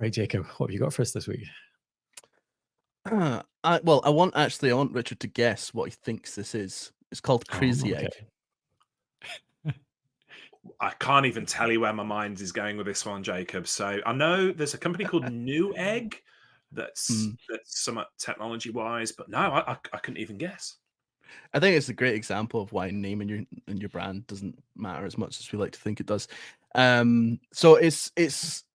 Right, Jacob, what have you got for us this week? I want Richard to guess what he thinks this is. It's called Crazy Okay. Egg. I can't even tell you where my mind is going with this one, Jacob. So I know there's a company called New Egg that's somewhat technology wise, but no, I couldn't even guess. I think it's a great example of why naming your brand doesn't matter as much as we like to think it does. So it's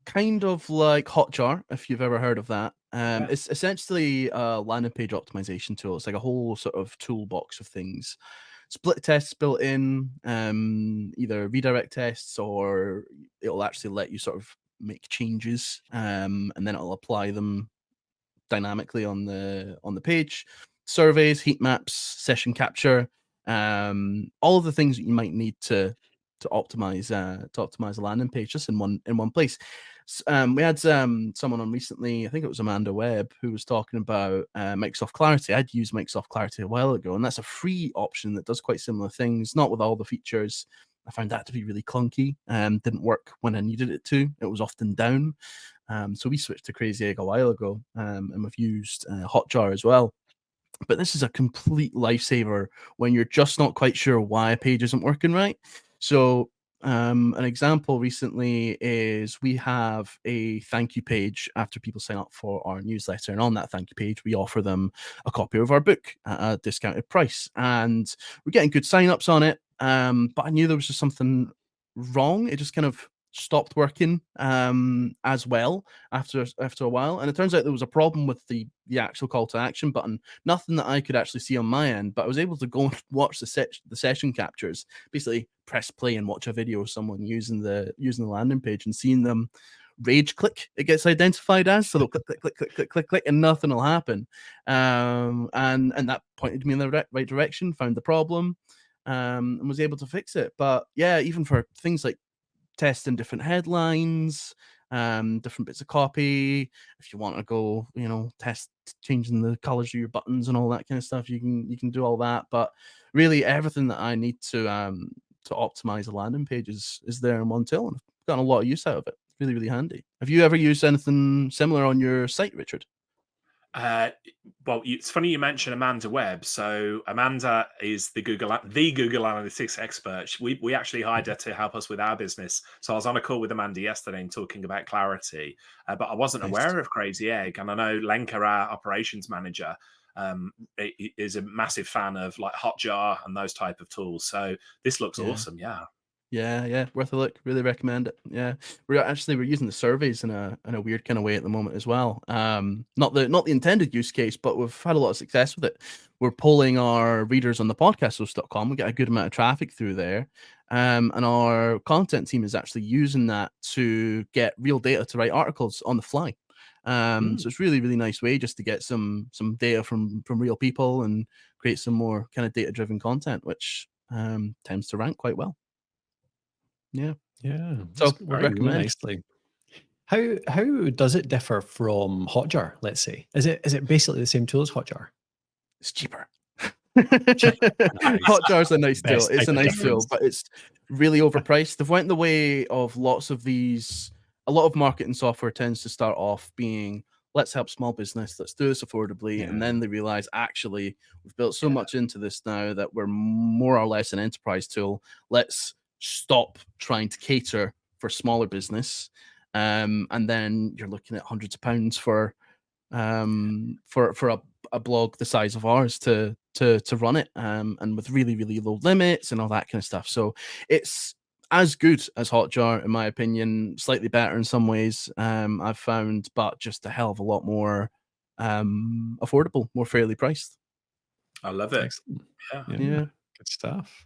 kind of like Hotjar, if you've ever heard of that. Yeah. It's essentially a landing page optimization tool. It's like a whole sort of toolbox of things. Split tests built in, either redirect tests, or it'll actually let you sort of make changes, and then it'll apply them dynamically on the page. Surveys, heat maps, session capture, all of the things that you might need to optimize a landing page just in one place. We had someone on recently, I think it was Amanda Webb, who was talking about Microsoft Clarity. I'd used Microsoft Clarity a while ago, and that's a free option that does quite similar things, not with all the features. I found that to be really clunky. Didn't work when I needed it to. It was often down. So we switched to Crazy Egg a while ago, and we've used Hotjar as well. But this is a complete lifesaver when you're just not quite sure why a page isn't working right. So an example recently is we have a thank you page after people sign up for our newsletter. And on that thank you page, we offer them a copy of our book at a discounted price. And we're getting good signups on it. But I knew there was just something wrong. It just kind of stopped working as well after a while, and it turns out there was a problem with the actual call to action button. Nothing that I could actually see on my end, but I was able to go and watch the session captures, basically press play and watch a video of someone using the landing page and seeing them rage click. It gets identified as, so they'll click click click click click click click and nothing will happen, and that pointed me in the right direction. Found the problem, and was able to fix it. But yeah, even for things like testing different headlines, different bits of copy. If you want to go, test changing the colors of your buttons and all that kind of stuff, you can do all that. But really, everything that I need to optimize a landing page is there in one tool, and I've gotten a lot of use out of it. Really, really handy. Have you ever used anything similar on your site, Richard? Well, it's funny you mentioned Amanda Webb. So Amanda is the Google Analytics expert. We actually hired her to help us with our business. So I was on a call with Amanda yesterday and talking about Clarity, but I wasn't aware of Crazy Egg. And I know Lenka, our operations manager, is a massive fan of like Hotjar and those type of tools. So this looks awesome. Yeah. Yeah, worth a look. Really recommend it. Yeah, we're using the surveys in a weird kind of way at the moment as well. Not the intended use case, but we've had a lot of success with it. We're polling our readers on the podcasthost.com. We get a good amount of traffic through there, and our content team is actually using that to get real data to write articles on the fly. So it's really, really nice way just to get some data from real people and create some more kind of data driven content, which tends to rank quite well. Yeah. So would recommend. Nicely. How does it differ from Hotjar? Let's say, is it basically the same tool as Hotjar? It's cheaper. Hotjar's a nice tool. It's a nice tool, but it's really overpriced. They've went the way of lots of these. A lot of marketing software tends to start off being, let's help small business, let's do this affordably, and then they realize actually we've built so much into this now that we're more or less an enterprise tool. Let's stop trying to cater for smaller business, and then you're looking at hundreds of pounds for a blog the size of ours to run it, and with really, really low limits and all that kind of stuff. So it's as good as Hotjar, in my opinion, slightly better in some ways, I've found, but just a hell of a lot more affordable, more fairly priced. I love it. Excellent. Yeah. Good stuff.